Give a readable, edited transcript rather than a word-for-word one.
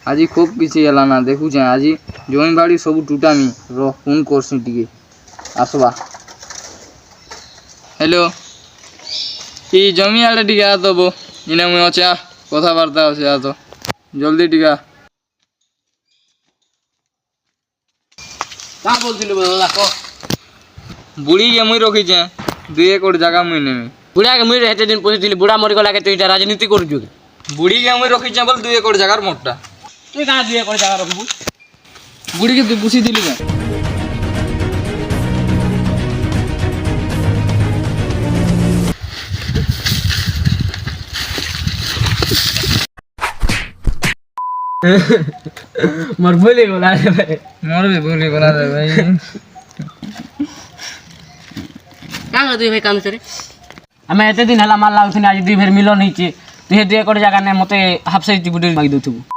आज खूब किसी है ना देखुचे आज जमी बाड़ी सब टूटामी फोन करसी टिके आसवा। हेलो ये जमी आड़े टिके आ दब इना मुझे अच्छे कथबार्ता अच्छे आ तो जल्दी टिका क्या बोलती बुढ़ी के मुई रखीचे 2 एकड़ जगह मुई नेमी बुढ़ा के मुझे हेते दिन पूछी बुढ़ा मरीगला के तू राजनीति कर बुढ़ी के मुई रखीचे बोल 2 एकड़ जगार मोटा तू कहाँ 2 एकड़ जगह रखबू बुढ़ी के तू पूछी दिली क्या मोर बोली बोला रे भाई मोर भी बोली बोला रे भाई क्या कर भाई काम से हमें एते दिन हला माल लाउथनी आज 2 भेर मिलो नहीं चे तू 2 एकड़ जगह ने मते हाफ साइज बुढ़ी मागी दउथबू।